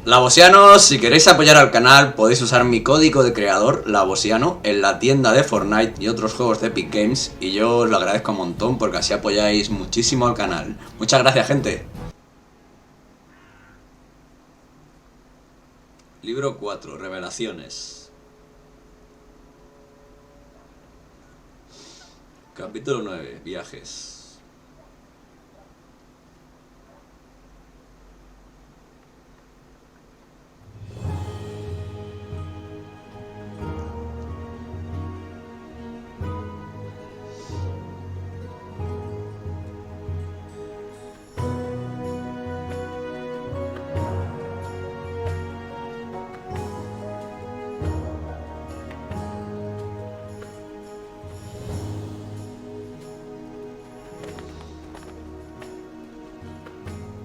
Lavosianos, si queréis apoyar al canal podéis usar mi código de creador, Lavosiano, en la tienda de Fortnite y otros juegos de Epic Games, y yo os lo agradezco un montón porque así apoyáis muchísimo al canal. Muchas gracias, gente. Libro 4, Revelaciones. Capítulo 9, Viajes.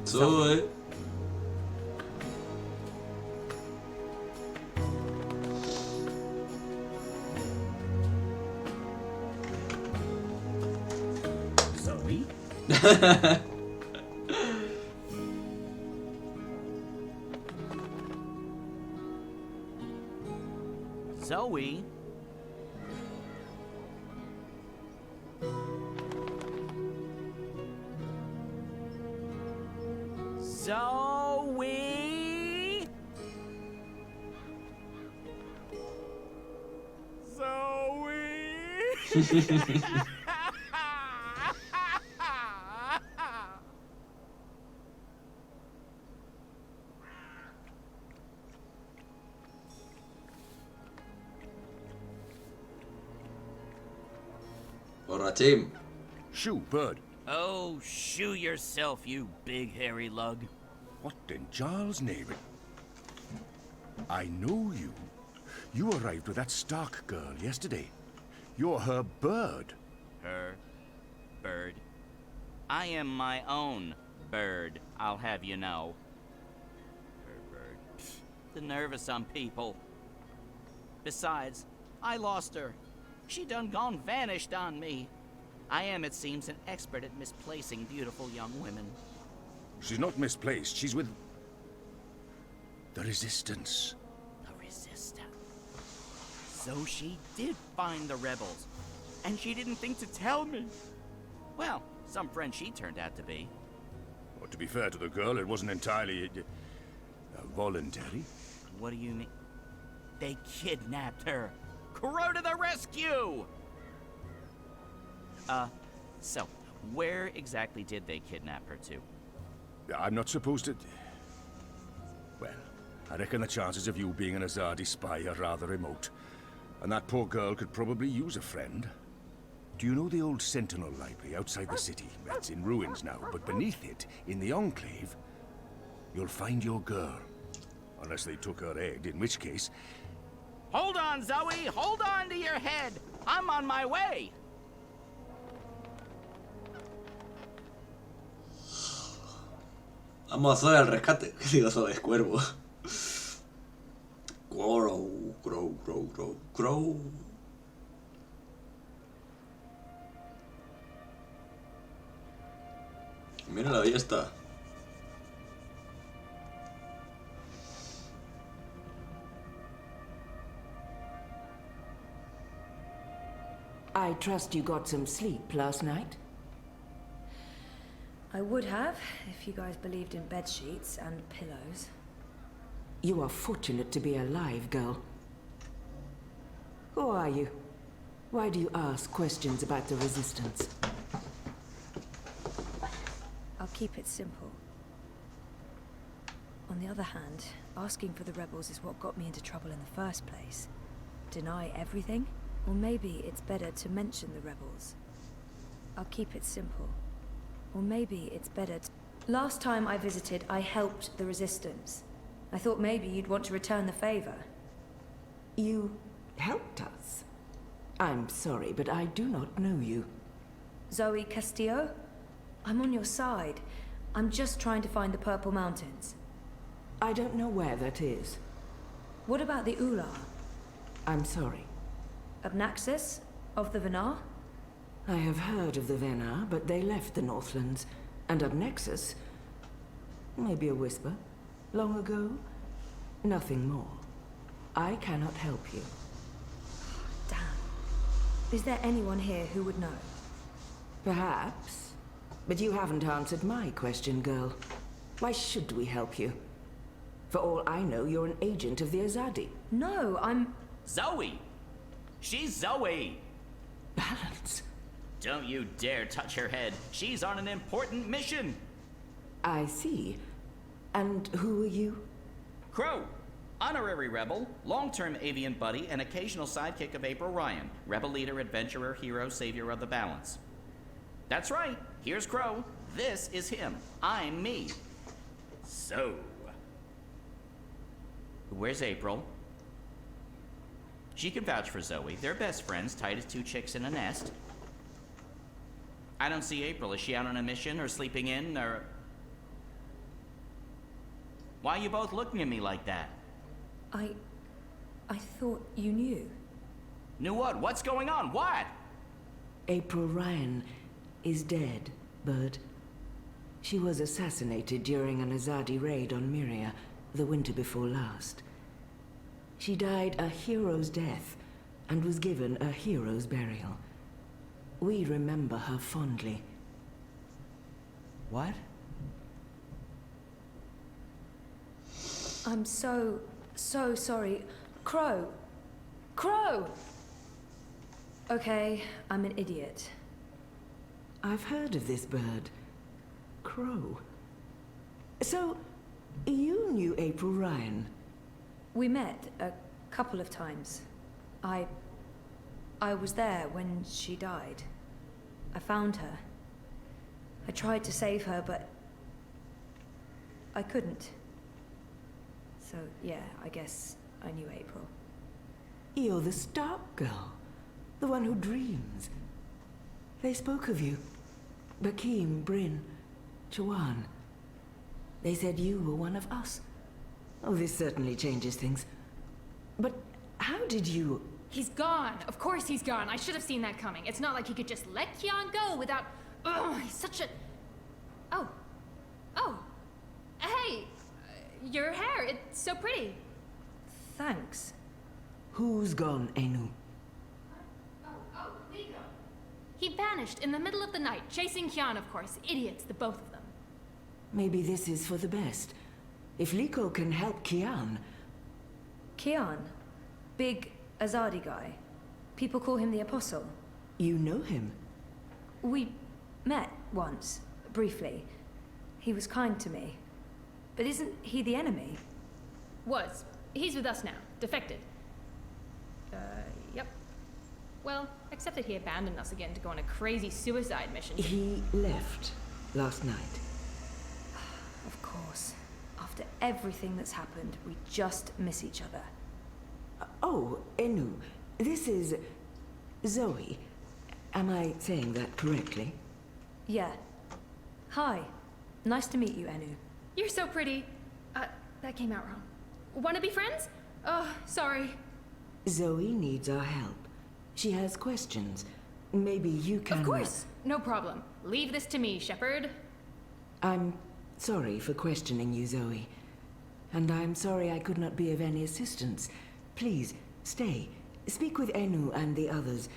Zoe. Zoe? Zoe? Zoe? Zoe? Borrachín. Shoo, bird. Oh, shoo yourself, you big hairy lug. What in Giles' name? I know you. You arrived with that Stark girl yesterday. You're her bird. Her bird. I am my own bird, I'll have you know. Her bird. Pfft, the nerve of some people. Besides, I lost her. She done gone vanished on me. I am, it seems, an expert at misplacing beautiful young women. She's not misplaced. She's with the Resistance. The Resistance. So she did find the rebels, and she didn't think to tell me. Well, some friend she turned out to be. Well, to be fair to the girl, it wasn't entirely voluntary. What do you mean? They kidnapped her. Crow to the rescue! So, where exactly did they kidnap her to? I'm not supposed to... Well, I reckon the chances of you being an Azadi spy are rather remote. And that poor girl could probably use a friend. Do you know the old Sentinel Library outside the city? It's in ruins now, but beneath it, in the Enclave, you'll find your girl. Unless they took her egg, in which case... Hold on, Zoe! Hold on to your head! I'm on my way! Vamos a Zoe al rescate. ¿Qué digo Zoe? Es cuervo. Crow, crow, crow, crow, crow. Mírala, ahí está. I trust you got some sleep last night? I would have, if you guys believed in bed sheets and pillows. You are fortunate to be alive, girl. Who are you? Why do you ask questions about the Resistance? I'll keep it simple. On the other hand, asking for the rebels is what got me into trouble in the first place. Deny everything? Or maybe it's better to mention the rebels. I'll keep it simple. Or maybe it's better to... Last time I visited, I helped the Resistance. I thought maybe you'd want to return the favor. You helped us? I'm sorry, but I do not know you. Zoe Castillo? I'm on your side. I'm just trying to find the Purple Mountains. I don't know where that is. What about the Ular? I'm sorry. Obnaxis? Of the Venar? I have heard of the Venar, but they left the Northlands. And Obnexus? Maybe a whisper. Long ago? Nothing more. I cannot help you. Damn. Is there anyone here who would know? Perhaps. But you haven't answered my question, girl. Why should we help you? For all I know, you're an agent of the Azadi. No, I'm... Zoe! She's Zoe! Balance. Don't you dare touch her head. She's on an important mission. I see. And who are you? Crow, honorary rebel, long-term avian buddy, and occasional sidekick of April Ryan, rebel leader, adventurer, hero, savior of the balance. That's right, here's Crow. This is him. I'm me. So, where's April? She can vouch for Zoe. They're best friends, tight as two chicks in a nest. I don't see April. Is she out on a mission or sleeping in or... Why are you both looking at me like that? I thought you knew. Knew what? What's going on? What? April Ryan is dead, Bird. She was assassinated during an Azadi raid on Myria the winter before last. She died a hero's death and was given a hero's burial. We remember her fondly. What? I'm so sorry. Crow! Crow! Okay, I'm an idiot. I've heard of this bird. Crow. So, you knew April Ryan? We met a couple of times. I was there when she died. I found her. I tried to save her, but I couldn't. So, yeah, I guess I knew April. You're the Stark girl. The one who dreams. They spoke of you. Bakeem, Bryn, Chawan. They said you were one of us. Oh, this certainly changes things. But how did you... He's gone. Of course he's gone. I should have seen that coming. It's not like he could just let Kian go without... Oh, he's such a... Oh. Oh. Hey. Your hair. It's so pretty. Thanks. Who's gone, Enu? Oh, Ligo. He vanished in the middle of the night, chasing Kian, of course. Idiots, the both of them. Maybe this is for the best. If Liko can help Kian... Kian? Big Azadi guy. People call him the Apostle. You know him? We met once, briefly. He was kind to me. But isn't he the enemy? Was. He's with us now. Defected. Yep. Well, except that he abandoned us again to go on a crazy suicide mission. He left last night. Of course. After everything that's happened, we just miss each other. Oh, Enu, this is Zoe. Am I saying that correctly? Yeah. Hi. Nice to meet you, Enu. You're so pretty. That came out wrong. Wanna be friends? Oh, sorry. Zoe needs our help. She has questions. Maybe you can... Of course. No problem. Leave this to me, Shepard. I'm sorry for questioning you, Zoe. And I'm sorry I could not be of any assistance. Please, stay. Speak with Enu and the others.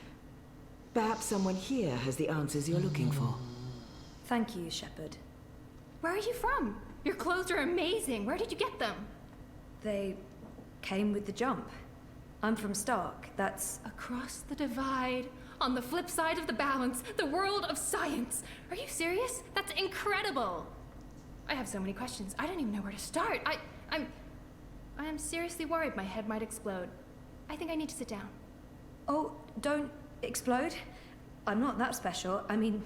Perhaps someone here has the answers you're looking for. Thank you, Shepard. Where are you from? Your clothes are amazing. Where did you get them? They came with the jump. I'm from Stark. That's... Across the divide, on the flip side of the balance, the world of science. Are you serious? That's incredible. I have so many questions. I don't even know where to start. I am seriously worried my head might explode. I think I need to sit down. Oh, don't explode. I'm not that special. I mean,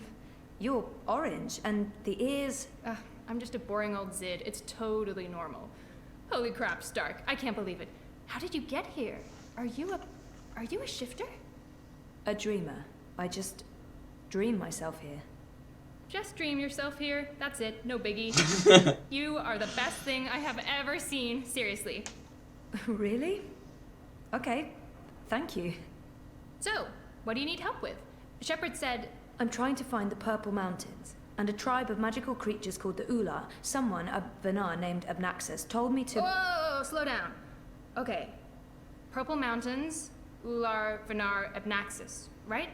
you're orange, and the ears... I'm just a boring old Zid. It's totally normal. Holy crap, Stark. I can't believe it. How did you get here? Are you a shifter? A dreamer. I just dream myself here. Just dream yourself here. That's it. No biggie. You are the best thing I have ever seen. Seriously. Really? Okay. Thank you. So, what do you need help with? Shepard said... I'm trying to find the Purple Mountains, and a tribe of magical creatures called the Ula. Someone, a Vanar named Abnaxus, told me to... Whoa! slow down. Okay. Purple Mountains, Ular, Venar, Ebnaxis, right?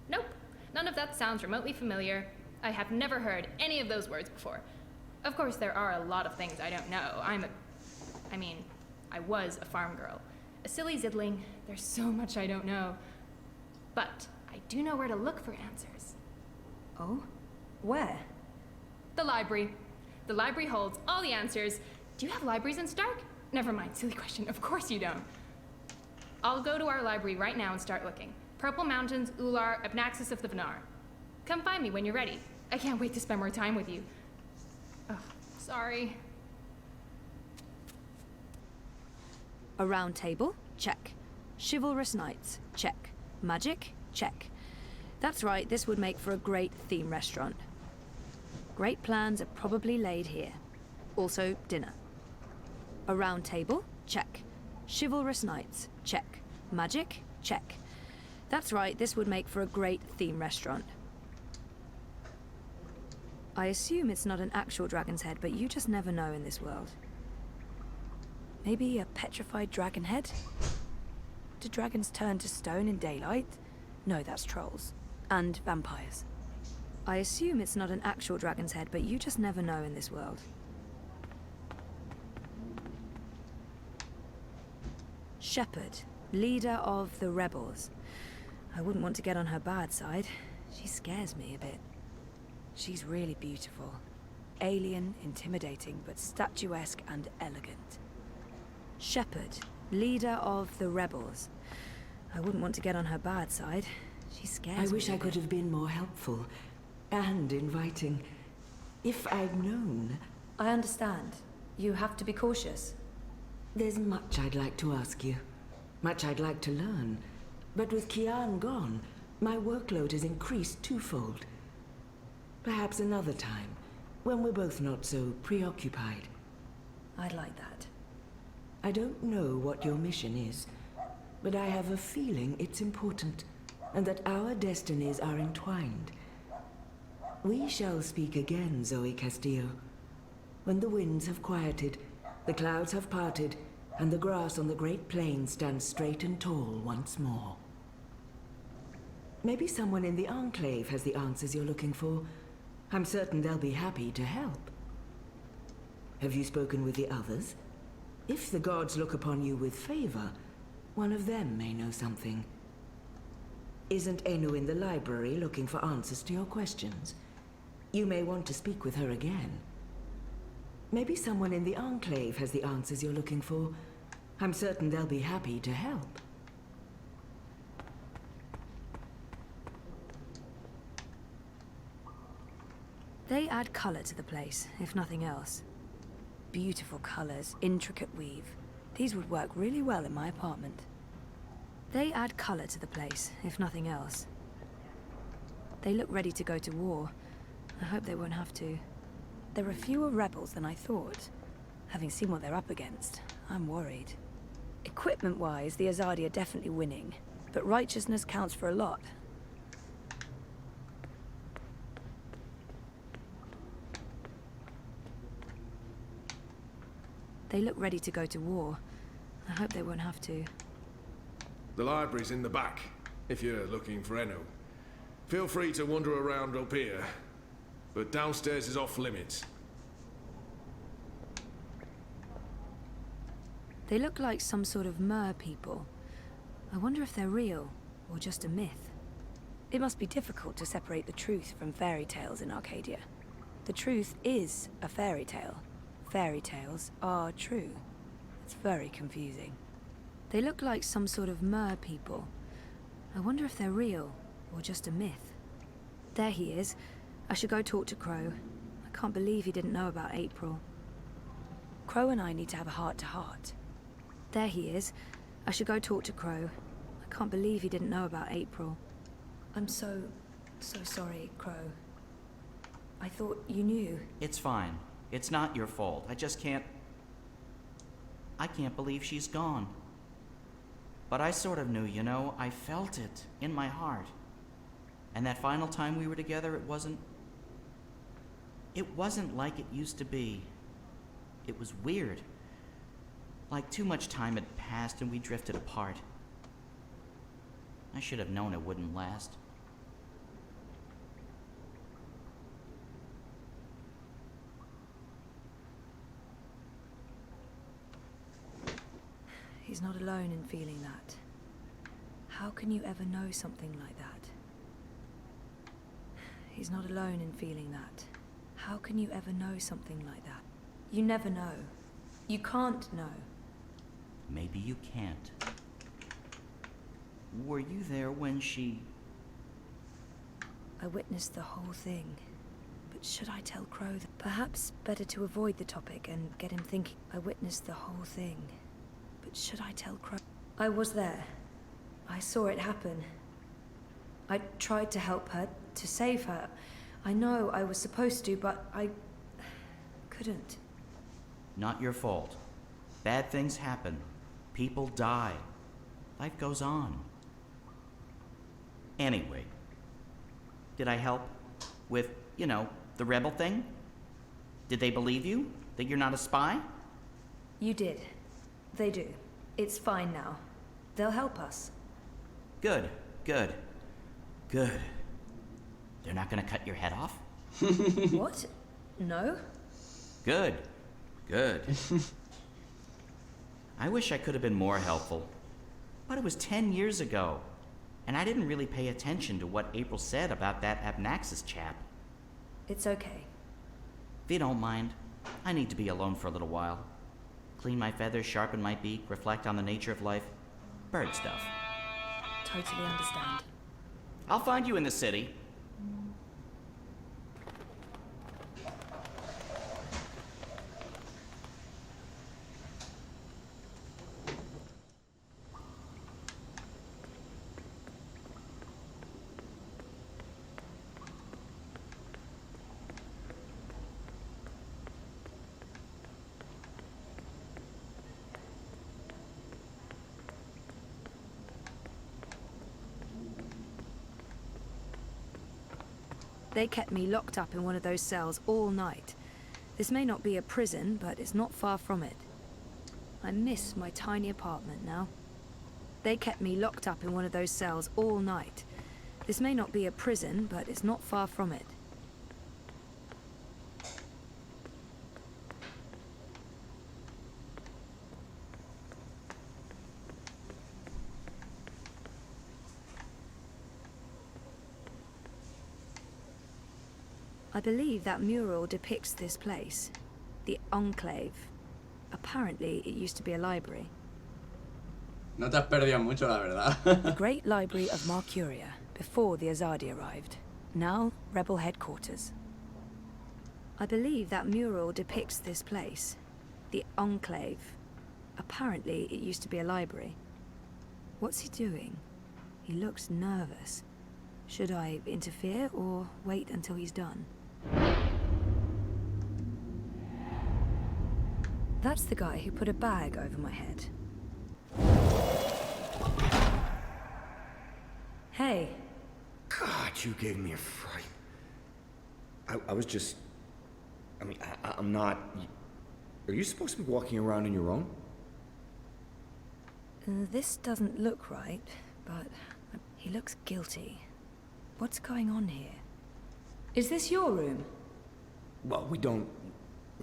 Nope. None of that sounds remotely familiar. I have never heard any of those words before. Of course, there are a lot of things I don't know. I was a farm girl. A silly zidling. There's so much I don't know. But I do know where to look for answers. Oh? Where? The library. The library holds all the answers. Do you have libraries in Stark? Never mind, silly question. Of course you don't. I'll go to our library right now and start looking. Purple Mountains, Ular, Ebnaxis of the Venar. Come find me when you're ready. I can't wait to spend more time with you. Oh, sorry. A round table? Check. Chivalrous knights? Check. Magic? Check. That's right, this would make for a great theme restaurant. Great plans are probably laid here. Also, dinner. A round table? Check. Chivalrous knights? Check. Magic? Check. That's right, this would make for a great theme restaurant. I assume it's not an actual dragon's head, but you just never know in this world. Maybe a petrified dragon head? Do dragons turn to stone in daylight? No, that's trolls. And vampires. I assume it's not an actual dragon's head, but you just never know in this world. Shepherd, leader of the rebels. I wouldn't want to get on her bad side. She scares me a bit. She's really beautiful. Alien, intimidating, but statuesque and elegant. Shepherd, leader of the rebels. I wouldn't want to get on her bad side. She scares me. I wish I could have been more helpful and inviting. If I'd known. I understand. You have to be cautious. There's much I'd like to ask you. Much I'd like to learn. But with Kian gone, my workload has increased twofold. Perhaps another time, when we're both not so preoccupied. I'd like that. I don't know what your mission is, but I have a feeling it's important, and that our destinies are entwined. We shall speak again, Zoe Castillo. When the winds have quieted, the clouds have parted, and the grass on the Great Plain stands straight and tall once more. Maybe someone in the Enclave has the answers you're looking for. I'm certain they'll be happy to help. Have you spoken with the others? If the gods look upon you with favor, one of them may know something. Isn't Enu in the library looking for answers to your questions? You may want to speak with her again. Maybe someone in the Enclave has the answers you're looking for. I'm certain they'll be happy to help. They add color to the place, if nothing else. Beautiful colors, intricate weave. These would work really well in my apartment. They add color to the place, if nothing else. They look ready to go to war. I hope they won't have to. There are fewer rebels than I thought. Having seen what they're up against, I'm worried. Equipment-wise, the Azadi are definitely winning, but righteousness counts for a lot. They look ready to go to war. I hope they won't have to. The library's in the back, if you're looking for Enu. Feel free to wander around up here, but downstairs is off limits. They look like some sort of mer people. I wonder if they're real, or just a myth. It must be difficult to separate the truth from fairy tales in Arcadia. The truth is a fairy tale. Fairy tales are true. It's very confusing. They look like some sort of mer people. I wonder if they're real, or just a myth. There he is. I should go talk to Crow. I can't believe he didn't know about April. Crow and I need to have a heart-to-heart. There he is. I should go talk to Crow. I can't believe he didn't know about April. I'm so sorry, Crow. I thought you knew. It's fine. It's not your fault. I just can't... I can't believe she's gone. But I sort of knew, you know. I felt it in my heart. And that final time we were together, it wasn't like it used to be. It was weird. Like too much time had passed and we drifted apart. I should have known it wouldn't last. He's not alone in feeling that. How can you ever know something like that? He's not alone in feeling that. How can you ever know something like that? You never know. You can't know. Maybe you can't. Were you there when she... I witnessed the whole thing. But should I tell Crow that? Perhaps better to avoid the topic and get him thinking. I witnessed the whole thing. But should I tell Crow? I was there. I saw it happen. I tried to help her, to save her. I know I was supposed to, but I couldn't. Not your fault. Bad things happen. People die. Life goes on. Anyway, did I help with, you know, the rebel thing? Did they believe you? That you're not a spy? You did. They do. It's fine now. They'll help us. Good, good, good. They're not gonna cut your head off? What? No? Good, good. I wish I could have been more helpful. But it was 10 years ago, and I didn't really pay attention to what April said about that Abnaxis chap. It's okay. If you don't mind, I need to be alone for a little while. Clean my feathers, sharpen my beak, reflect on the nature of life. Bird stuff. Totally understand. I'll find you in the city. They kept me locked up in one of those cells all night. This may not be a prison, but it's not far from it. I miss my tiny apartment now. They kept me locked up in one of those cells all night. This may not be a prison, but it's not far from it. I believe that mural depicts this place, the Enclave. Apparently, it used to be a library. No te has perdido mucho, la verdad. The Great Library of Marcuria, before the Azadi arrived. Now, Rebel headquarters. I believe that mural depicts this place, the Enclave. Apparently, it used to be a library. What's he doing? He looks nervous. Should I interfere or wait until he's done? That's the guy who put a bag over my head. Hey. God, you gave me a fright. I was just... I mean, I'm not... Are you supposed to be walking around on your own? This doesn't look right, but he looks guilty. What's going on here? Is this your room? Well, we don't...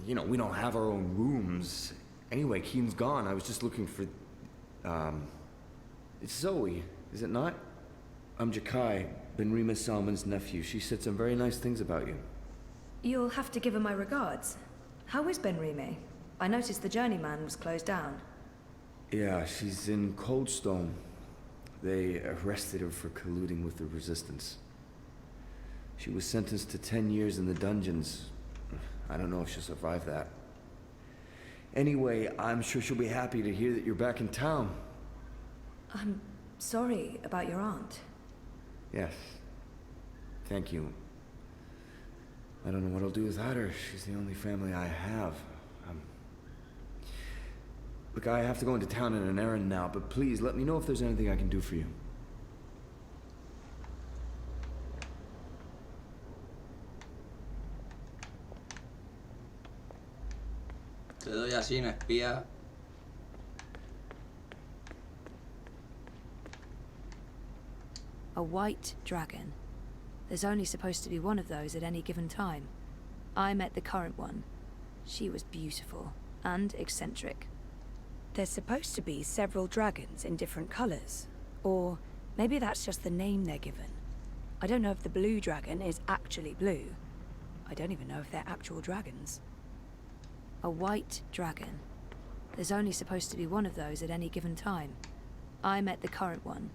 You know, we don't have our own rooms. Anyway, Keen's gone. I was just looking for... It's Zoe, is it not? I'm Jakai, Benrima Salman's nephew. She said some very nice things about you. You'll have to give her my regards. How is Benrime? I noticed the Journeyman was closed down. Yeah, she's in Coldstone. They arrested her for colluding with the Resistance. She was sentenced to 10 years in the dungeons. I don't know if she'll survive that. Anyway, I'm sure she'll be happy to hear that you're back in town. I'm sorry about your aunt. Yes. Thank you. I don't know what I'll do without her. She's the only family I have. Look, I have to go into town on an errand now, but please let me know if there's anything I can do for you. Te doy así en espía. A white dragon. There's only supposed to be one of those at any given time. I met the current one. She was beautiful and eccentric. There's supposed to be several dragons in different colors. Or maybe that's just the name they're given. I don't know if the blue dragon is actually blue. I don't even know if they're actual dragons. A white dragon. There's only supposed to be one of those at any given time. I met the current one.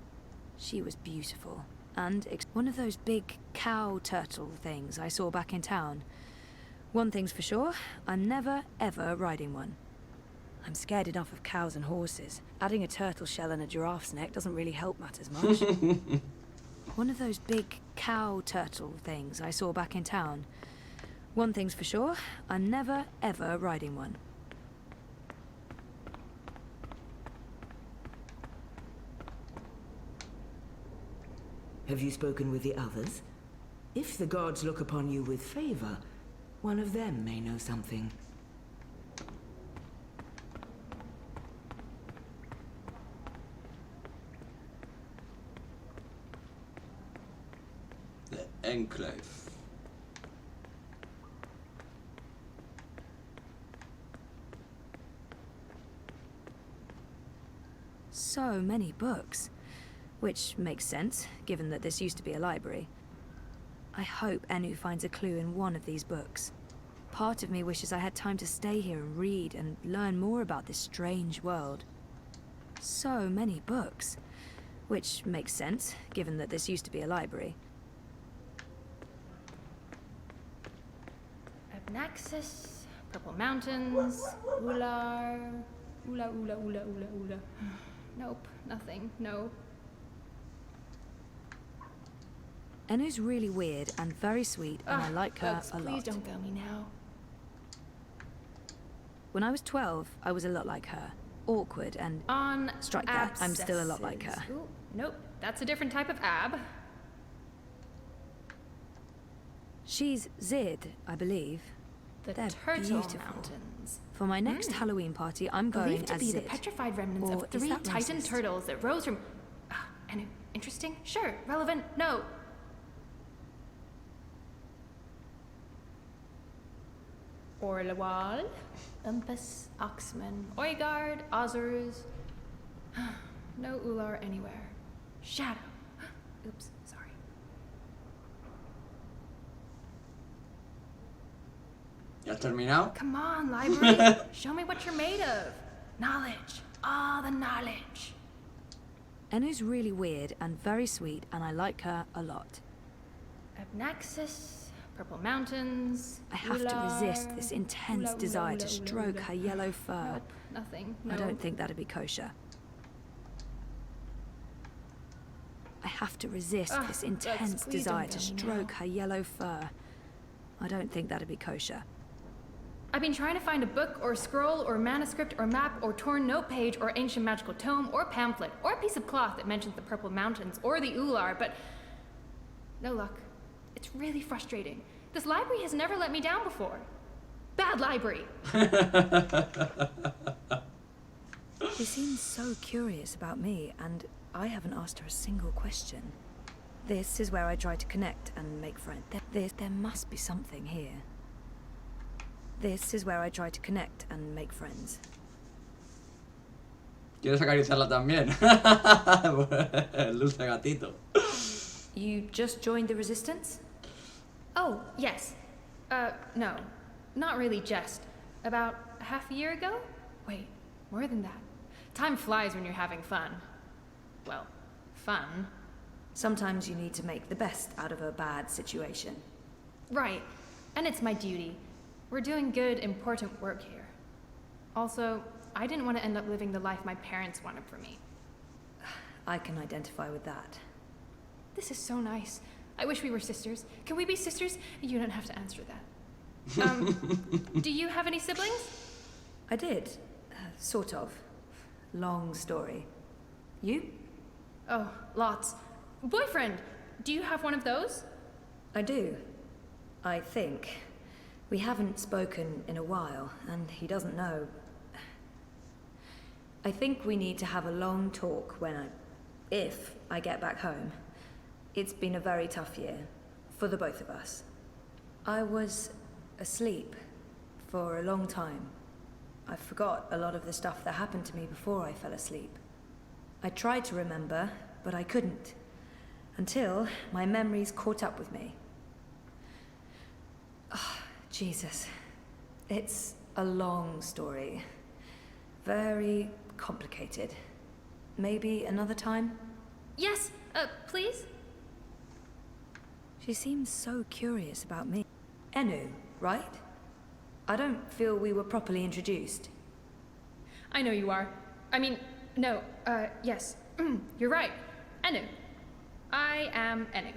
She was beautiful and one of those big cow turtle things I saw back in town. One thing's for sure, I'm never ever riding one. I'm scared enough of cows and horses. Adding a turtle shell and a giraffe's neck doesn't really help matters much. One of those big cow turtle things I saw back in town. One thing's for sure, I'm never ever riding one. Have you spoken with the others? If the gods look upon you with favor, one of them may know something. The Enclave. So many books. Which makes sense, given that this used to be a library. I hope Enu finds a clue in one of these books. Part of me wishes I had time to stay here and read and learn more about this strange world. So many books. Which makes sense, given that this used to be a library. Abnaxis, Purple Mountains, Ular... Ula. Nope, nothing, no. Enu's really weird and very sweet, and I like her Bugs, a lot. Please don't fail me now. When I was 12, I was a lot like her. Awkward and... On Strike that, I'm still a lot like her. Ooh, nope, that's a different type of ab. She's Zid, I believe. The They're Turtle beautiful. Mountains. For my next Halloween party, I'm going Believed to as be Zid. the petrified remnants Or of is 3 that titan racist? turtles that rose from... and interesting? Sure. Relevant? No. Orlawal, Umpus, Oxman, Oigard, Ozers. No Ular anywhere. Shadow. Oops, sorry. ¿Ya has terminado? Come on, library. Show me what you're made of. Knowledge. All the knowledge. Enu's really weird and very sweet, and I like her a lot. Abnaxis, Purple Mountains. I have to resist this intense desire to stroke her yellow fur. Nope, nothing. No. I don't think that'd be kosher. I have to resist this intense please desire don't to fail me stroke now. her yellow fur. I don't think that'd be kosher. I've been trying to find a book or scroll or manuscript or map or torn note page or ancient magical tome or pamphlet or a piece of cloth that mentions the Purple Mountains or the Ular, but no luck. It's really frustrating. This library has never let me down before. Bad library. She seems so curious about me, and I haven't asked her a single question. This is where I try to connect and make friends. There must be something here. This is where I try to connect and make friends. ¿Quieres acariciarla también? El dulce gatito. You just joined the Resistance? Oh, yes. No. Not really just. About half a year ago? Wait, more than that. Time flies when you're having fun. Well, fun. Sometimes you need to make the best out of a bad situation. Right. And it's my duty. We're doing good, important work here. Also, I didn't want to end up living the life my parents wanted for me. I can identify with that. This is so nice. I wish we were sisters. Can we be sisters? You don't have to answer that. Do you have any siblings? I did. Sort of. Long story. You? Oh, lots. Boyfriend! Do you have one of those? I do. I think. We haven't spoken in a while, and he doesn't know. I think we need to have a long talk if I get back home. It's been a very tough year, for the both of us. I was asleep for a long time. I forgot a lot of the stuff that happened to me before I fell asleep. I tried to remember, but I couldn't. Until my memories caught up with me. Oh, Jesus. It's a long story. Very complicated. Maybe another time? Yes, please? She seems so curious about me. Enu, right? I don't feel we were properly introduced. I know you are. I mean, no, yes. You're right. Enu. I am Enu.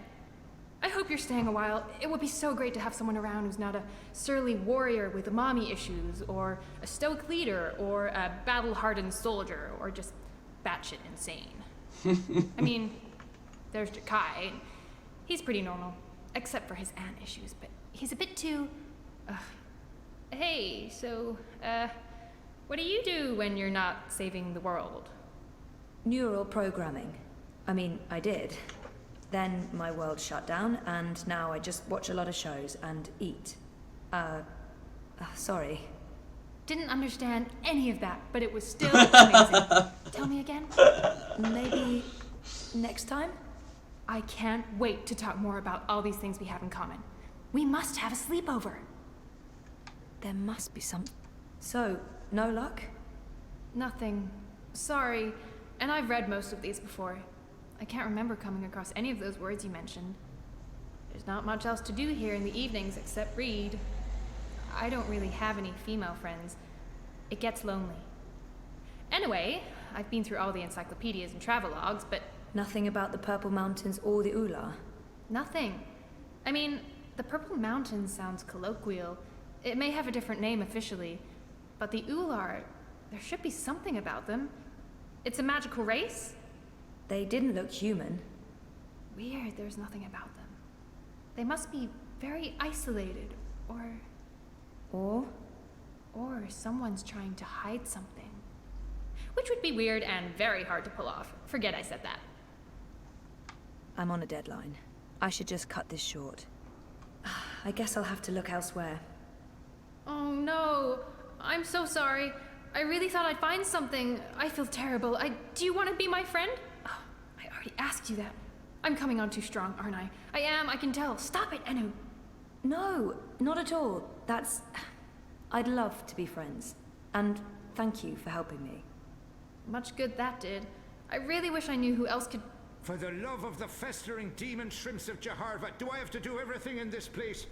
I hope you're staying a while. It would be so great to have someone around who's not a surly warrior with mommy issues, or a stoic leader, or a battle-hardened soldier, or just batshit insane. I mean, there's Jakai. He's pretty normal, except for his aunt issues, but he's a bit too... Hey, so, what do you do when you're not saving the world? Neural programming. I mean, I did. Then my world shut down, and now I just watch a lot of shows and eat. Sorry. Didn't understand any of that, but it was still amazing. Tell me again? Maybe next time? I can't wait to talk more about all these things we have in common. We must have a sleepover. There must be some... So, no luck? Nothing. Sorry. And I've read most of these before. I can't remember coming across any of those words you mentioned. There's not much else to do here in the evenings except read. I don't really have any female friends. It gets lonely. Anyway, I've been through all the encyclopedias and travelogues, but... Nothing about the Purple Mountains or the Ula? Nothing. I mean, the Purple Mountains sounds colloquial. It may have a different name officially, but the Ular, there should be something about them. It's a magical race? They didn't look human. Weird, there's nothing about them. They must be very isolated, or someone's trying to hide something. Which would be weird and very hard to pull off. Forget I said that. I'm on a deadline. I should just cut this short. I guess I'll have to look elsewhere. Oh no, I'm so sorry. I really thought I'd find something. I feel terrible. Do you want to be my friend? Oh, I already asked you that. I'm coming on too strong, aren't I? I am, I can tell. Stop it, Enu. No, not at all. I'd love to be friends. And thank you for helping me. Much good that did. I really wish I knew who else could... For the love of the festering demon shrimps of Jaharva, do I have to do everything in this place?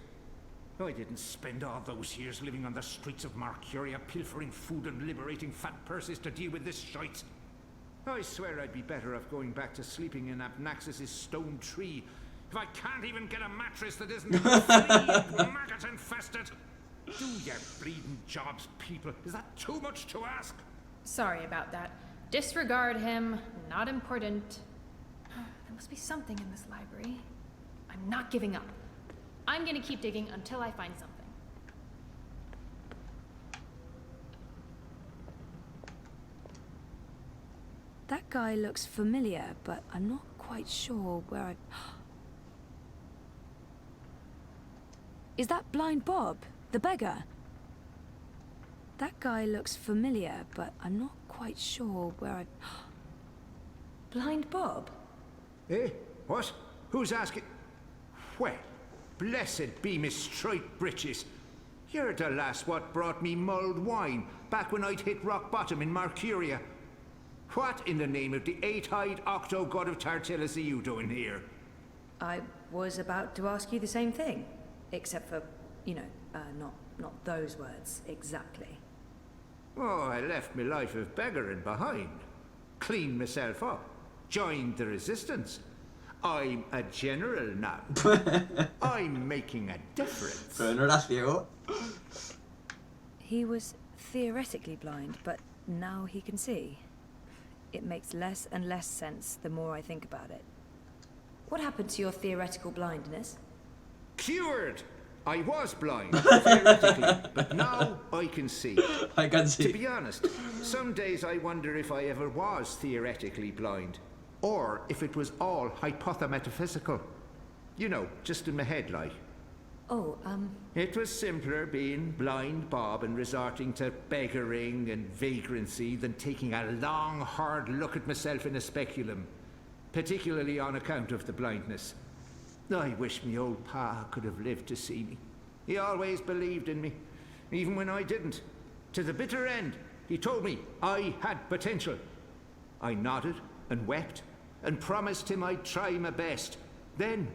I didn't spend all those years living on the streets of Marcuria, pilfering food and liberating fat purses to deal with this shite. I swear I'd be better off going back to sleeping in Abnaxus's stone tree if I can't even get a mattress that isn't flea and maggot infested. Do your bleeding jobs, people. Is that too much to ask? Sorry about that. Disregard him. Not important. There must be something in this library. I'm not giving up. I'm gonna keep digging until I find something. That guy looks familiar, but I'm not quite sure where I... Is that Blind Bob, the beggar? That guy looks familiar, but I'm not quite sure where I... Blind Bob? Eh? What? Who's asking? Well, blessed be Miss Striped Britches. You're the lass what brought me mulled wine back when I'd hit rock bottom in Marcuria. What in the name of the eight-eyed octo-god of Tartellus are you doing here? I was about to ask you the same thing. Except for, you know, not those words exactly. Oh, I left my life of beggaring behind. Cleaned myself up. Joined the resistance. I'm a general now. I'm making a difference. Pero no era ciego. He was theoretically blind, but now he can see. It makes less and less sense the more I think about it. What happened to your theoretical blindness? Cured! I was blind, theoretically, but now I can see. I can see. To be honest, some days I wonder if I ever was theoretically blind. or if it was all hypothemetaphysical. You know, just in my head, like. Oh, It was simpler being blind Bob and resorting to beggaring and vagrancy than taking a long, hard look at myself in a speculum, particularly on account of the blindness. I wish me old pa could have lived to see me. He always believed in me, even when I didn't. To the bitter end, he told me I had potential. I nodded and wept and promised him I'd try my best. Then,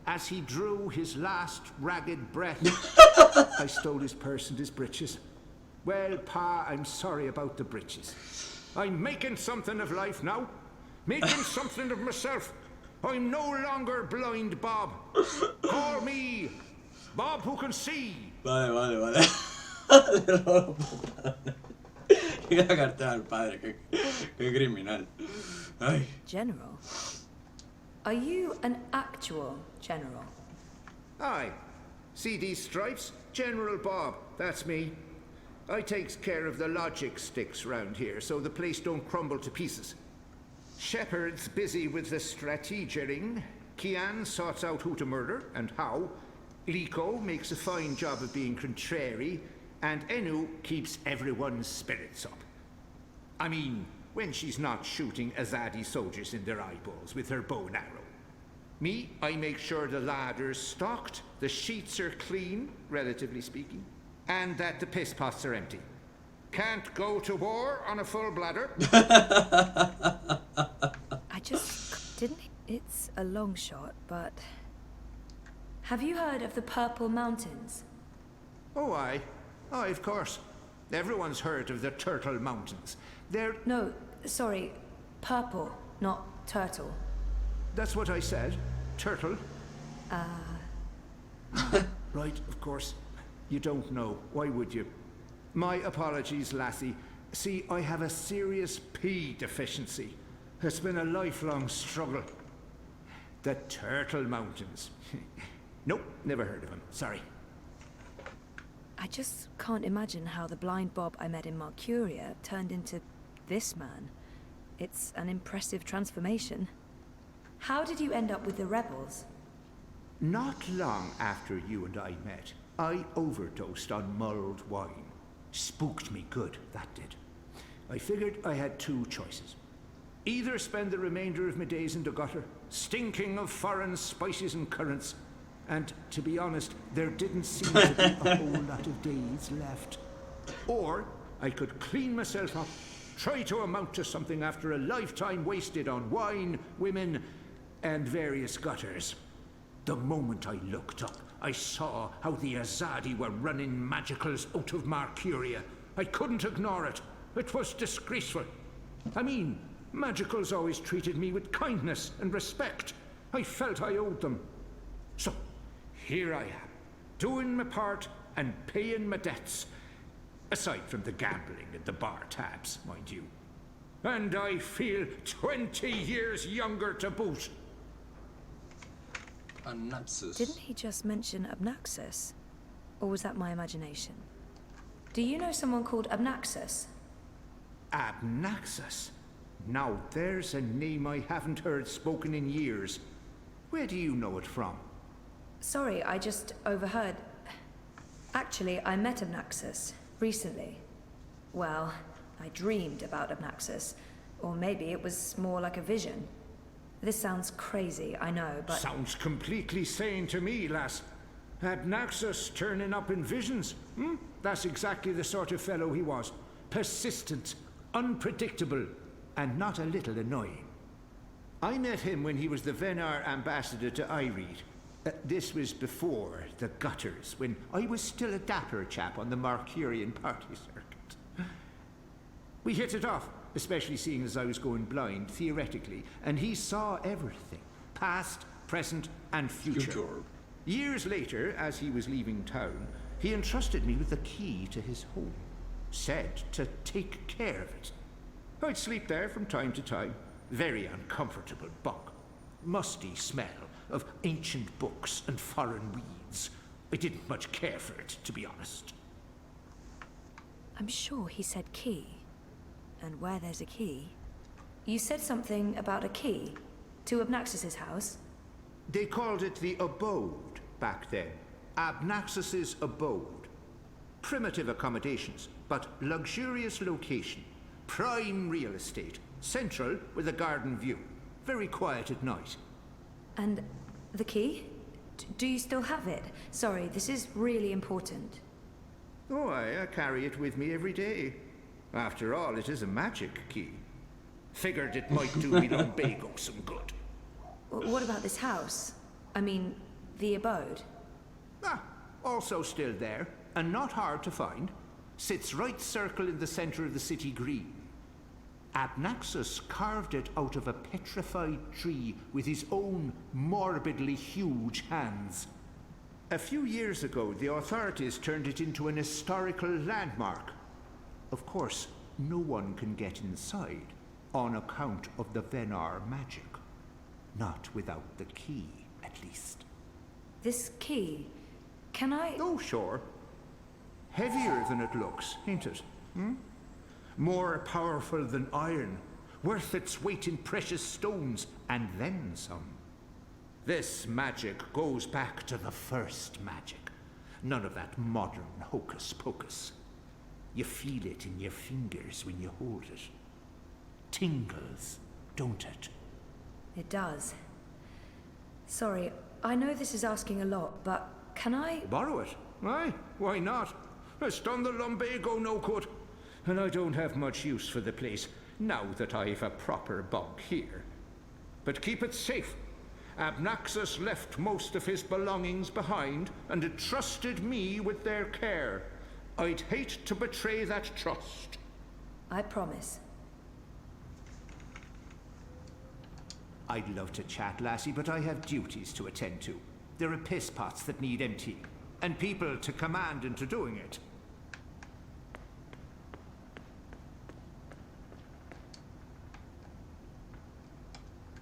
as he drew his last ragged breath, I stole his purse and his breeches. Well, Pa, I'm sorry about the breeches. I'm making something of life now. Making something of myself. I'm no longer blind Bob. Call me Bob who can see. Vale. Llega a carta al padre, qué criminal. Ay. General? Are you an actual general? Aye. See these stripes? General Bob, that's me. I takes care of the logic sticks round here so the place don't crumble to pieces. Shepard's busy with the strategering. Kian sorts out who to murder and how. Liko makes a fine job of being contrary. And Enu keeps everyone's spirits up. I mean, when she's not shooting Azadi soldiers in their eyeballs with her bow and arrow. Me, I make sure the ladder's stocked, the sheets are clean, relatively speaking, and that the piss pots are empty. Can't go to war on a full bladder. I just didn't. It's a long shot, but. Have you heard of the Purple Mountains? Oh, aye. Aye, of course. Everyone's heard of the Turtle Mountains. They're... No, sorry. Purple, not turtle. That's what I said. Turtle. Right, of course. You don't know. Why would you? My apologies, lassie. See, I have a serious P deficiency. It's been a lifelong struggle. The Turtle Mountains. Nope, never heard of them. Sorry. I just can't imagine how the blind Bob I met in Marcuria turned into this man. It's an impressive transformation. How did you end up with the rebels? Not long after you and I met, I overdosed on mulled wine. Spooked me good, that did. I figured I had two choices. Either spend the remainder of my days in the gutter, stinking of foreign spices and currants, and to be honest, there didn't seem to be a whole lot of days left. Or I could clean myself up, try to amount to something after a lifetime wasted on wine, women, and various gutters. The moment I looked up, I saw how the Azadi were running magicals out of Marcuria. I couldn't ignore it. It was disgraceful. I mean, magicals always treated me with kindness and respect. I felt I owed them. So, here I am, doing my part and paying my debts. Aside from the gambling and the bar tabs, mind you. And I feel 20 years younger to boot. Anaxus. Didn't he just mention Abnaxus? Or was that my imagination? Do you know someone called Abnaxus? Abnaxus? Now there's a name I haven't heard spoken in years. Where do you know it from? Sorry, I just overheard. Actually, I met Abnaxus recently. Well, I dreamed about Abnaxus. Or maybe it was more like a vision. This sounds crazy, I know, but... Sounds completely sane to me, lass. Abnaxus turning up in visions. That's exactly the sort of fellow he was. Persistent, unpredictable, and not a little annoying. I met him when he was the Venar ambassador to Ireed. This was before the gutters, when I was still a dapper chap on the Marcurian party circuit. We hit it off, especially seeing as I was going blind, theoretically, and he saw everything. Past, present, and future. Years later, as he was leaving town, he entrusted me with the key to his home. Said to take care of it. I'd sleep there from time to time. Very uncomfortable bunk. Musty smell of ancient books and foreign weeds. I didn't much care for it, to be honest. I'm sure he said key. And where there's a key, You said something about a key to Abnaxus's house? They called it the abode back then. Abnaxus's abode. Primitive accommodations, but luxurious location. Prime real estate. Central with a garden view. Very quiet at night. And the key? Do you still have it? Sorry, this is really important. Oh, I carry it with me every day. After all, it is a magic key. Figured it might do me lumbago some good. What about this house? I mean, the abode? Ah, also still there, and not hard to find. Sits right circle in the center of the city green. Abnaxus carved it out of a petrified tree with his own morbidly huge hands. A few years ago, the authorities turned it into an historical landmark. Of course, no one can get inside, on account of the Venar magic. Not without the key, at least. This key, can I... Oh, sure. Heavier than it looks, ain't it? Hmm? More powerful than iron, worth its weight in precious stones, and then some. This magic goes back to the first magic. None of that modern hocus pocus. You feel it in your fingers when you hold it. Tingles, don't it? It does. Sorry, I know this is asking a lot, but can I... Borrow it? Aye, why not? It's done the lumbago no good. And I don't have much use for the place, now that I've a proper bunk here. But keep it safe. Abnaxus left most of his belongings behind, and entrusted me with their care. I'd hate to betray that trust. I promise. I'd love to chat, lassie, but I have duties to attend to. There are piss pots that need emptying, and people to command into doing it.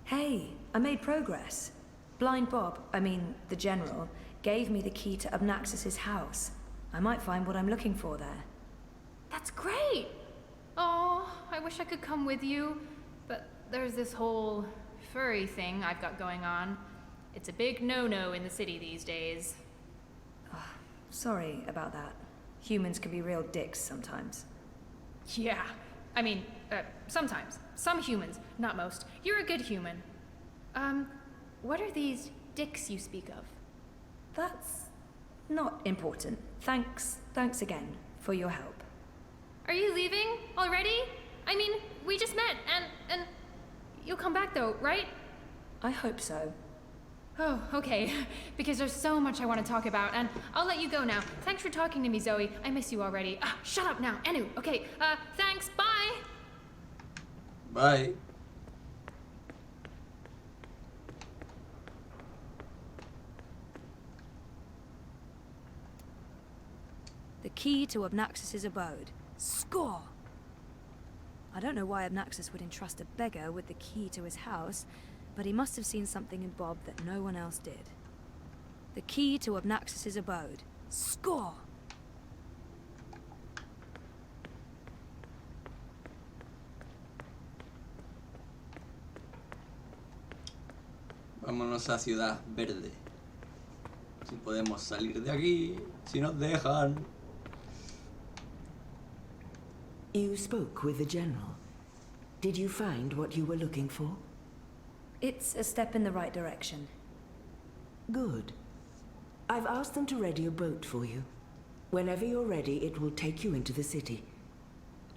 Hey, I made progress. Blind Bob, I mean, the General, gave me the key to Abnaxus's house. I might find what I'm looking for there. That's great! Oh, I wish I could come with you, but there's this whole furry thing I've got going on. It's a big no-no in the city these days. Sorry about that. Humans can be real dicks sometimes. Yeah, I mean, sometimes. Some humans, not most. You're a good human. What are these dicks you speak of? That's not important. Thanks again for your help. Are you leaving already? I mean, we just met, and you'll come back though, right? I hope so. Oh, okay. Because there's so much I want to talk about, and I'll let you go now. Thanks for talking to me, Zoe. I miss you already. Shut up now. Anu, okay. Thanks. Bye. Bye. The key to Abnaxus's abode. Score! I don't know why Abnaxus would entrust a beggar with the key to his house, but he must have seen something in Bob that no one else did. The key to Abnaxus's abode. Score! Vámonos a Ciudad Verde. Si podemos salir de aquí, si nos dejan. You spoke with the General. Did you find what you were looking for? It's a step in the right direction. Good. I've asked them to ready a boat for you. Whenever you're ready, it will take you into the city.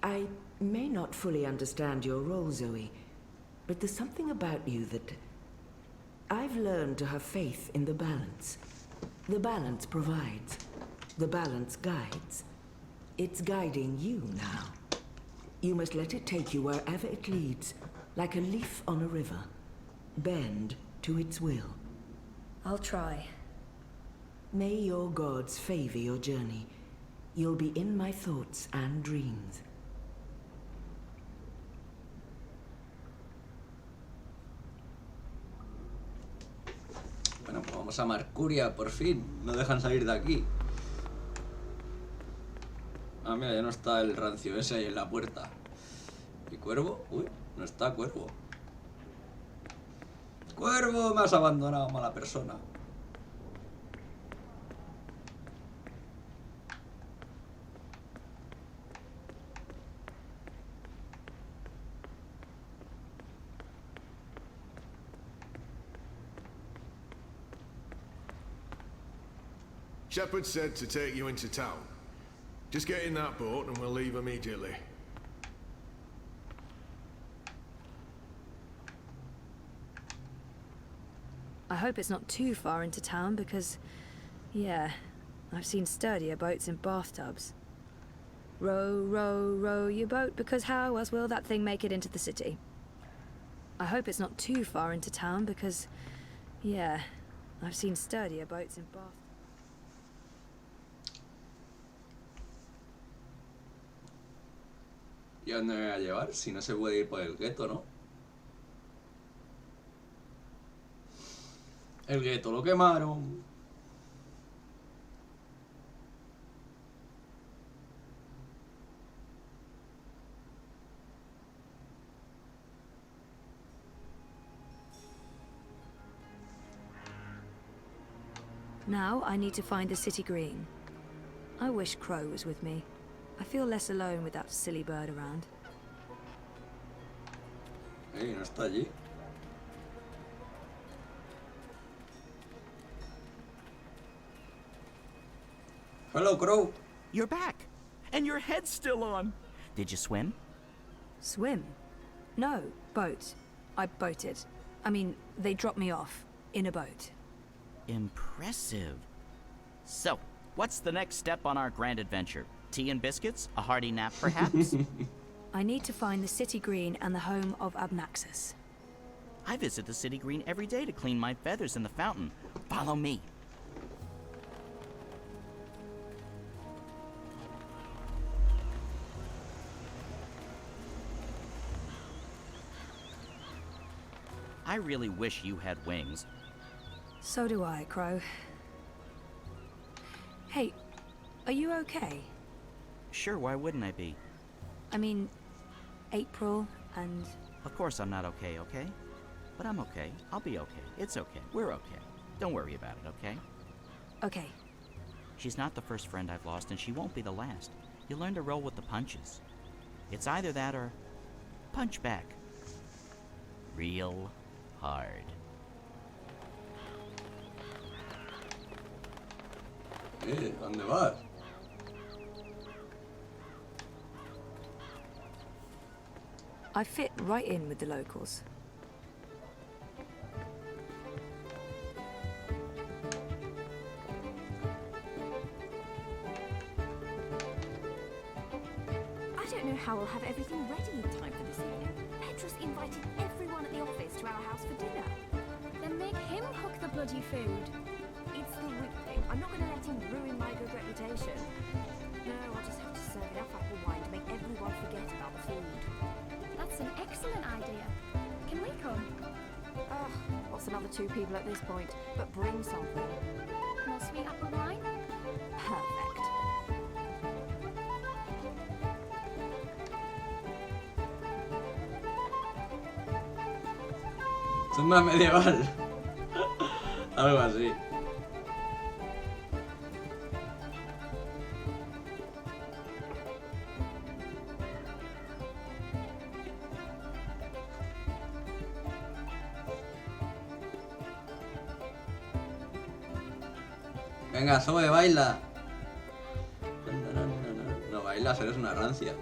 I may not fully understand your role, Zoe, but there's something about you that... I've learned to have faith in the balance. The balance provides. The balance guides. It's guiding you now. You must let it take you wherever it leads, like a leaf on a river. Bend to its will. I'll try. May your gods favor your journey. You'll be in my thoughts and dreams. Bueno, pues vamos a Mercuria, por fin. No dejan salir de aquí. Ah, mira, ya no está el rancio ese ahí en la puerta. Qué ¿Cuervo? Uy, no está Cuervo. ¡Cuervo! Me has abandonado, mala persona. Shepard said to take you into town. Just get in that boat and we'll leave immediately. I hope it's not too far into town because, yeah, I've seen sturdier boats in bathtubs. Row, row, row your boat, because how else will that thing make it into the city? I hope it's not too far into town because, yeah, I've seen sturdier boats in bathtubs. ¿Y a dónde me voy a llevar? Si no se puede ir por el gueto, ¿no? El gueto lo quemaron. Now I need to find the city green. I wish Crow was with me. I feel less alone with that silly bird around. No está allí. Hello, Crow. You're back, and your head's still on. Did you swim? Swim? No, boat. I boated. I mean, they dropped me off in a boat. Impressive. So, what's the next step on our grand adventure? Tea and biscuits? A hearty nap, perhaps? I need to find the city green and the home of Abnaxus. I visit the city green every day to clean my feathers in the fountain. Follow me. I really wish you had wings. So do I, Crow. Hey, are you okay? Sure, why wouldn't I be? I mean, April and... Of course I'm not okay, okay? But I'm okay. I'll be okay. It's okay. We're okay. Don't worry about it, okay? Okay. She's not the first friend I've lost, and she won't be the last. You learn to roll with the punches. It's either that or punch back. Real hard. ¿Dónde vas? I fit right in with the locals. I don't know how we'll have everything ready in time for this evening. Petrus invited everyone at the office to our house for dinner. Then make him cook the bloody food. It's the Rick thing. I'm not going to let him ruin my good reputation. No, I'll just have to serve enough apple wine to make everyone forget about the food. That's an excellent idea. Can we come? Ugh, what's another 2 people at this point? But bring something. More sweet apple wine? Perfect. Es más medieval. Algo así. Venga, Zoe, baila. No bailas, eres una rancia.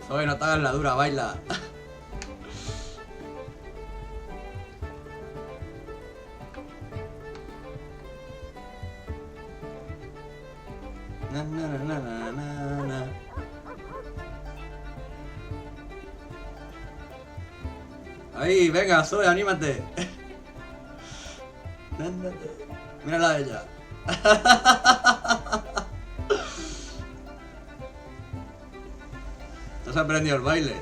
Zoe, no te hagas la dura, baila. Na, na, na, na, na, na, na. Ahí, venga, Zoe, anímate. Mírala a ella. ¿Te has aprendido el baile?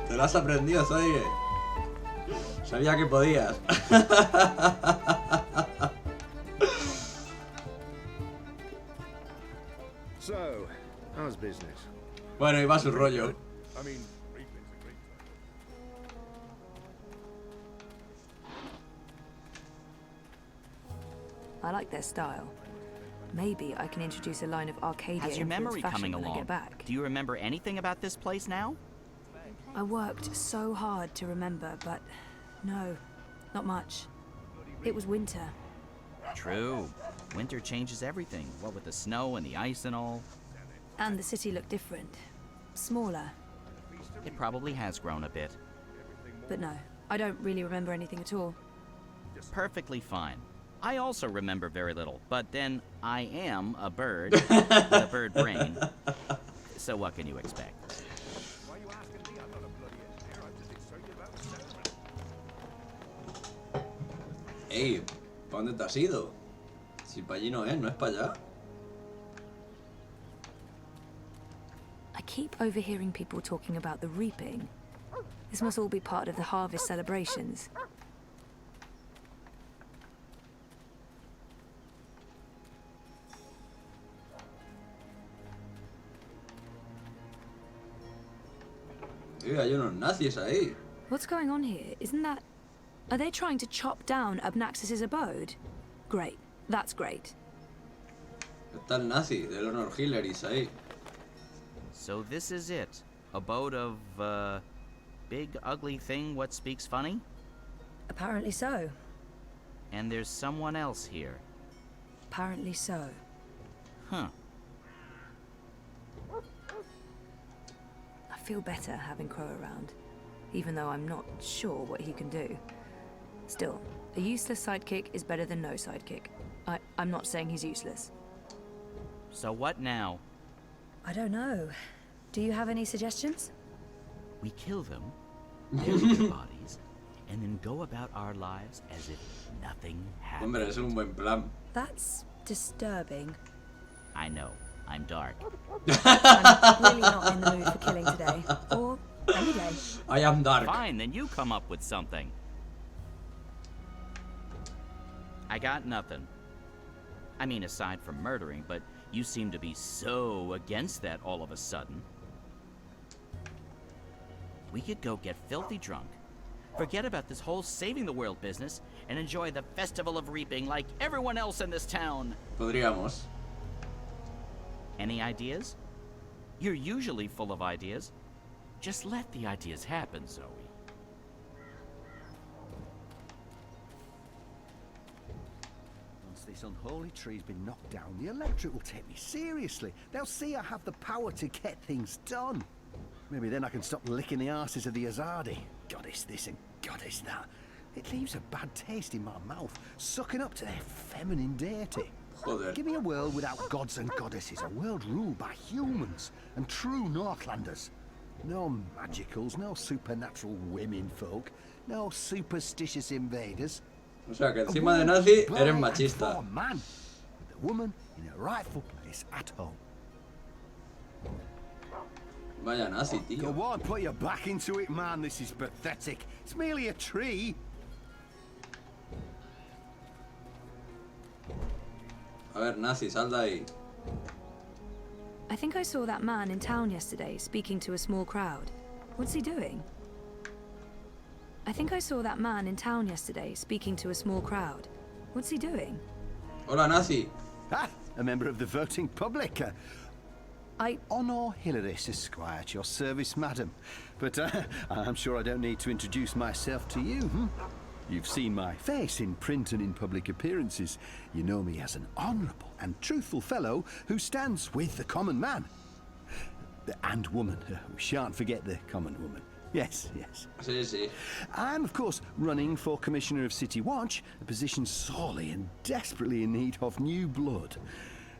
Te lo has aprendido, Zoe. Sabía que podías. So, how's business? Bueno, y va su rollo. I mean, reaping's a great time. I like their style. Maybe I can introduce a line of Arcadia How's your memory influenced coming fashion when I along? get back. Do you remember anything about this place now? I worked so hard to remember, but no, not much. It was winter. True. Winter changes everything. What with the snow and the ice and all. And the city looked different. Smaller. It probably has grown a bit. But no, I don't really remember anything at all. Perfectly fine. I also remember very little, but then I am a bird with a bird brain. So what can you expect? Why are you asking me? I'm not a bloody engineer. I'm just excited about the ceremony. Ey, ¿para dónde te has ido? Si para allí no es para allá. I keep overhearing people talking about the reaping. This must all be part of the harvest celebrations. Hay unos nazis ahí. What's going on here? Isn't that... Are they trying to chop down Abnaxis's abode? Great. That's great. Está el nazi de Honor Hilleris ahí. So this is it. Abode of, big ugly thing what speaks funny? Apparently so. And there's someone else here. Apparently so. Huh. I feel better having Crow around, even though I'm not sure what he can do. Still, a useless sidekick is better than no sidekick. I'm not saying he's useless. So what now? I don't know. Do you have any suggestions? We kill them, bury their bodies, and then go about our lives as if nothing happened. Hombre, es un buen plan. That's disturbing. I know. I'm dark. I'm really not in the mood for killing today. Or any day. I am dark. Fine, then you come up with something. I got nothing. I mean, aside from murdering, but you seem to be so against that all of a sudden. We could go get filthy drunk, forget about this whole saving the world business, and enjoy the festival of reaping like everyone else in this town. Podríamos. Any ideas? You're usually full of ideas. Just let the ideas happen, Zoe. Once this unholy tree's been knocked down, the electorate will take me seriously. They'll see I have the power to get things done. Maybe then I can stop licking the arses of the Azadi. Goddess this and goddess that. It leaves a bad taste in my mouth, sucking up to their feminine deity. Joder. Give me a world without gods and goddesses, a world ruled by humans and true Northlanders. No magicals, no supernatural women folk, no superstitious invaders. O sea que A encima de woman nazi by eres and machista. for man, with the woman in her rightful place at home. Vaya nazi, tío. Go on, put your back into it, man. This is pathetic. It's merely a tree. A ver, nazi, sal de ahí. I think I saw that man in town yesterday speaking to a small crowd. What's he doing? I think I saw that man in town yesterday speaking to a small crowd. What's he doing? Hola, nazi. Ah, a member of the voting public. I... Honor Hilaris, Esquire, at your service, madam. But I'm sure I don't need to introduce myself to you, You've seen my face in print and in public appearances. You know me as an honourable and truthful fellow who stands with the common man. And woman. We shan't forget the common woman. Yes, yes. Sí, sí. And, of course, running for Commissioner of City Watch, a position sorely and desperately in need of new blood.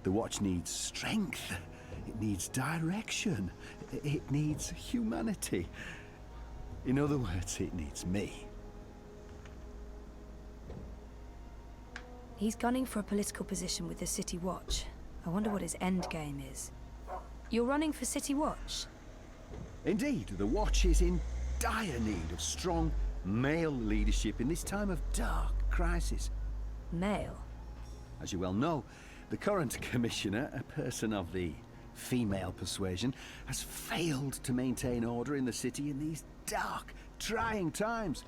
The Watch needs strength. It needs direction. It needs humanity. In other words, it needs me. He's gunning for a political position with the City Watch. I wonder what his end game is. You're running for City Watch? Indeed, the Watch is in dire need of strong male leadership in this time of dark crisis. Male? As you well know, the current commissioner, a person of the female persuasion, has failed to maintain order in the city in these dark, trying times.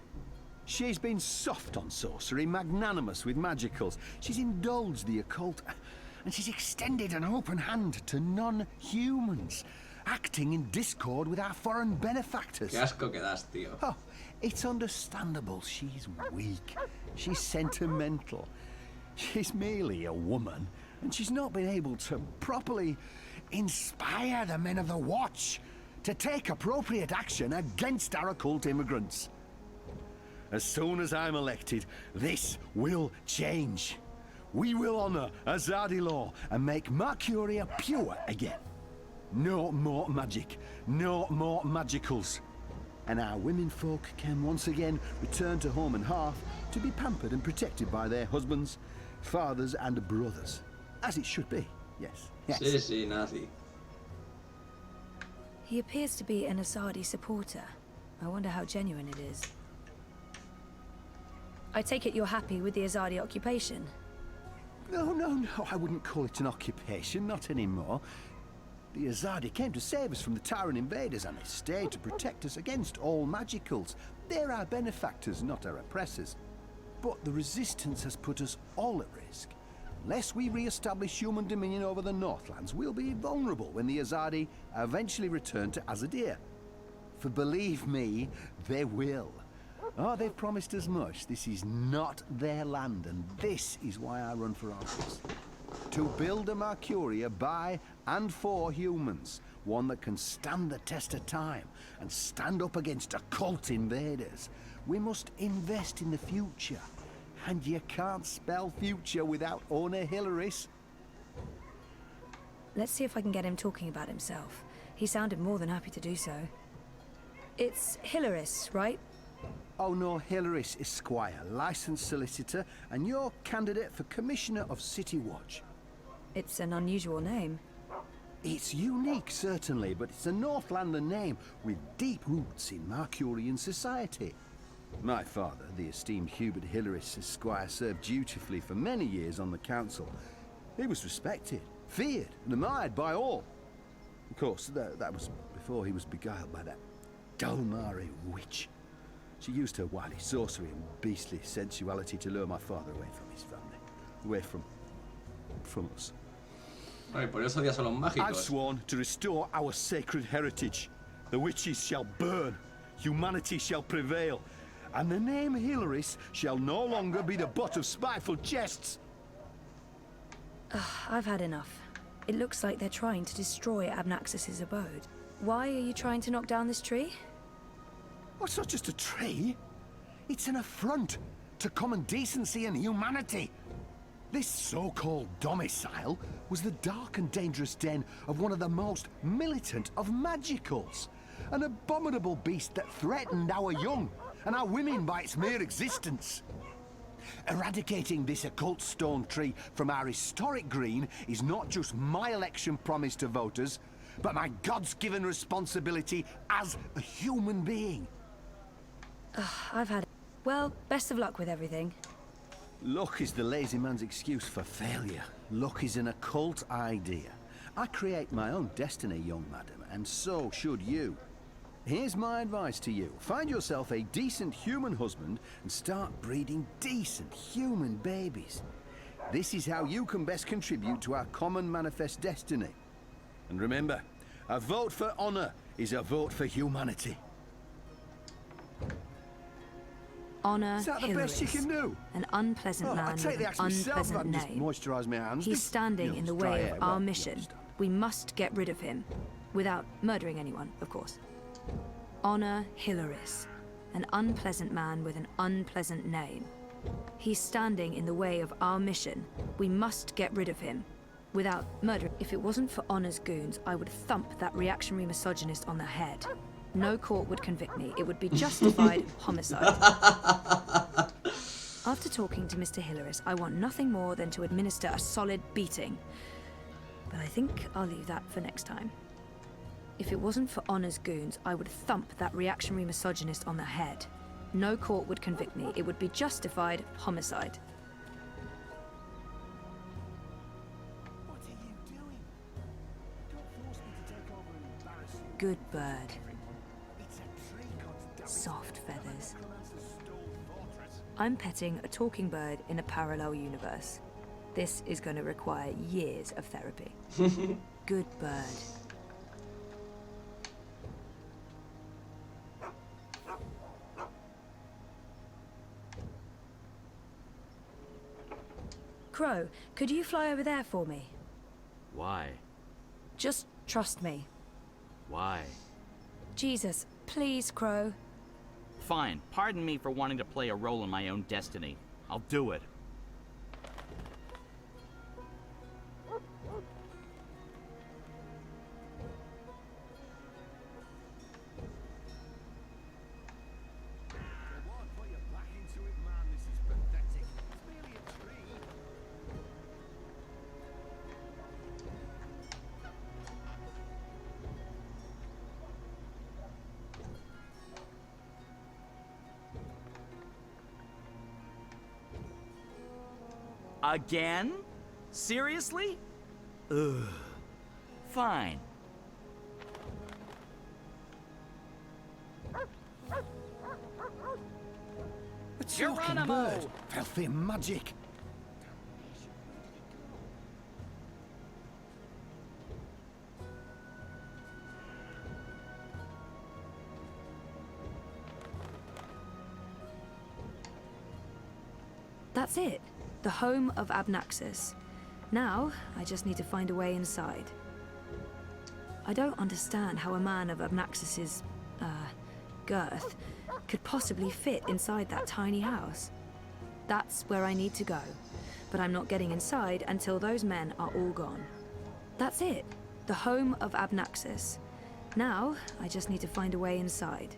She's been soft on sorcery, magnanimous with magicals. She's indulged the occult, and she's extended an open hand to non-humans, acting in discord with our foreign benefactors. Qué asco que das, tío. Oh, it's understandable. She's weak. She's sentimental. She's merely a woman, and she's not been able to properly inspire the men of the Watch to take appropriate action against our occult immigrants. As soon as I'm elected, this will change. We will honor Azadi law and make Mercuria pure again. No more magic, no more magicals. And our women folk can once again return to home and hearth to be pampered and protected by their husbands, fathers and brothers. As it should be, yes. Yes. Sí, sí, Nazi. He appears to be an Azadi supporter. I wonder how genuine it is. I take it you're happy with the Azadi occupation? No, I wouldn't call it an occupation, not anymore. The Azadi came to save us from the Tyrant invaders, and they stayed to protect us against all magicals. They're our benefactors, not our oppressors. But the Resistance has put us all at risk. Unless we re-establish human dominion over the Northlands, we'll be vulnerable when the Azadi eventually return to Azadir. For believe me, they will. Oh, they've promised as much. This is not their land, and this is why I run for office. To build a Mercuria by and for humans, one that can stand the test of time and stand up against occult invaders. We must invest in the future, and you can't spell future without owner Hilaris. Let's see if I can get him talking about himself. He sounded more than happy to do so. It's Hilaris, right? Oh no, Hilaris Esquire, licensed solicitor, and your candidate for Commissioner of City Watch. It's an unusual name. It's unique, certainly, but it's a Northlander name with deep roots in Mercurian society. My father, the esteemed Hubert Hilaris Esquire, served dutifully for many years on the council. He was respected, feared, and admired by all. Of course, that was before he was beguiled by that Dolmari witch. She used her wily sorcery and beastly sensuality to lure my father away from his family. Away from us. Ay, por eso odias a los mágicos. I've sworn to restore our sacred heritage. The witches shall burn, humanity shall prevail, and the name Hilaris shall no longer be the butt of spiteful jests. I've had enough. It looks like they're trying to destroy Abnaxus's abode. Why are you trying to knock down this tree? Oh, it's not just a tree. It's an affront to common decency and humanity. This so-called domicile was the dark and dangerous den of one of the most militant of magicals. An abominable beast that threatened our young and our women by its mere existence. Eradicating this occult stone tree from our historic green is not just my election promise to voters, but my God's-given responsibility as a human being. I've had... Well, best of luck with everything. Luck is the lazy man's excuse for failure. Luck is an occult idea. I create my own destiny, young madam, and so should you. Here's my advice to you. Find yourself a decent human husband and start breeding decent human babies. This is how you can best contribute to our common manifest destiny. And remember, a vote for honor is a vote for humanity. Honor Is that the best you Hilaris. can do? An unpleasant I man take with the an axe myself if I unpleasant can just name. moisturise my hands. He's Just, standing in the dry way air, of well, our you mission. understand. We must get rid of him. Without murdering anyone, of course. Honor Hilaris, an unpleasant man with an unpleasant name. He's standing in the way of our mission. We must get rid of him. Without murder. If it wasn't for Honor's goons, I would thump that reactionary misogynist on the head. No court would convict me. It would be justified homicide. After talking to Mr. Hilaris, I want nothing more than to administer a solid beating. But I think I'll leave that for next time. If it wasn't for Honor's goons, I would thump that reactionary misogynist on the head. No court would convict me. It would be justified homicide. What are you doing? Don't force me to take over and embarrass you. Good bird. It's a tree, goddammit. Soft feathers. Necromancer's stone fortress. I'm petting a talking bird in a parallel universe. This is going to require years of therapy. Good bird. Crow, could you fly over there for me? Why? Just trust me. Why? Jesus, please, Crow. Fine. Pardon me for wanting to play a role in my own destiny. I'll do it. Again? Seriously? Ugh. Fine. A talking Geronimo! bird. Filthy magic. That's it. The home of Abnaxis. Now, I just need to find a way inside. I don't understand how a man of Abnaxis's, girth could possibly fit inside that tiny house. That's where I need to go, but I'm not getting inside until those men are all gone. That's it. The home of Abnaxis. Now, I just need to find a way inside.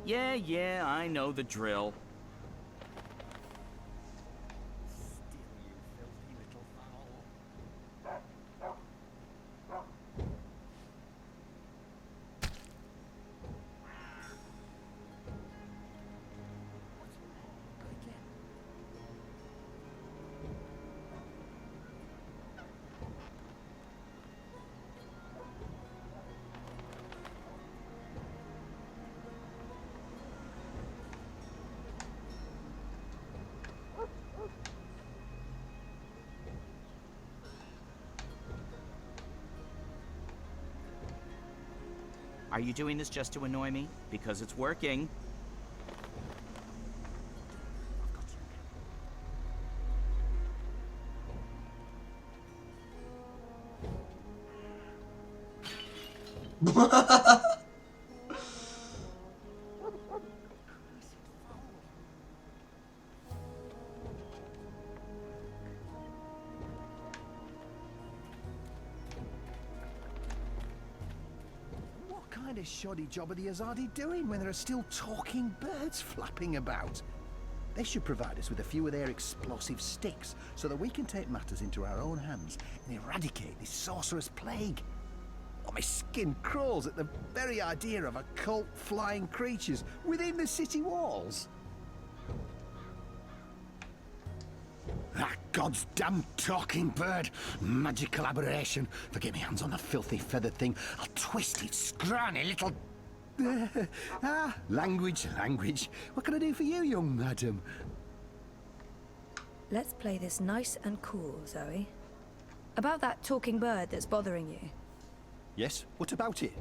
Yeah, I know the drill. Are you doing this just to annoy me? Because it's working. What kind of shoddy job are the Azadi doing when there are still talking birds flapping about? They should provide us with a few of their explosive sticks so that we can take matters into our own hands and eradicate this sorcerous plague. Oh, my skin crawls at the very idea of occult flying creatures within the city walls. That God's damn talking bird. Magical aberration. If I get my hands on the filthy feathered thing, I'll twist its scrawny little... language. What can I do for you, young madam? Let's play this nice and cool, Zoe. About that talking bird that's bothering you. Yes, what about it?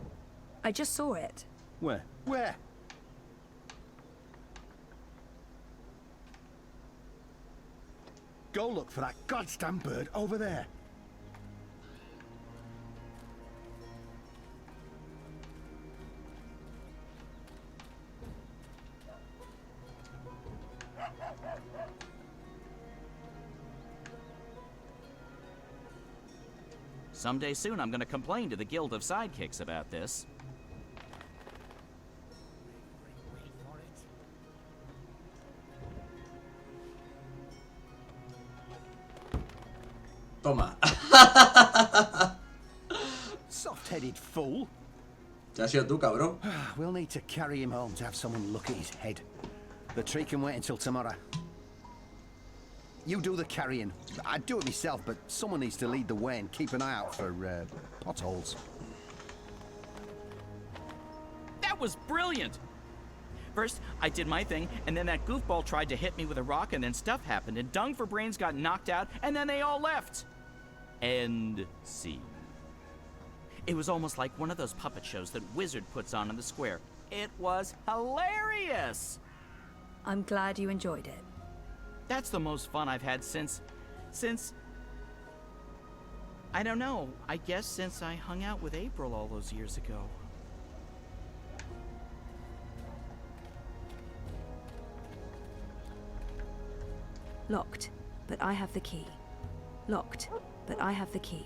I just saw it. Where? Where? Go look for that goddamn bird over there. Someday soon I'm gonna complain to the Guild of Sidekicks about this. Toma. Soft-headed fool. ¿Te has sido tú, cabrón? We'll need to carry him home to have someone look at his head. The tree can wait until tomorrow. You do the carrying. I'd do it myself, but someone needs to lead the way and keep an eye out for potholes. That was brilliant! First, I did my thing, and then that goofball tried to hit me with a rock, and then stuff happened, and Dung for Brains got knocked out, and then they all left. End scene. It was almost like one of those puppet shows that Wizard puts on in the square. It was hilarious! I'm glad you enjoyed it. That's the most fun I've had since... I don't know. I guess since I hung out with April all those years ago. Locked, but I have the key. Locked, but I have the key.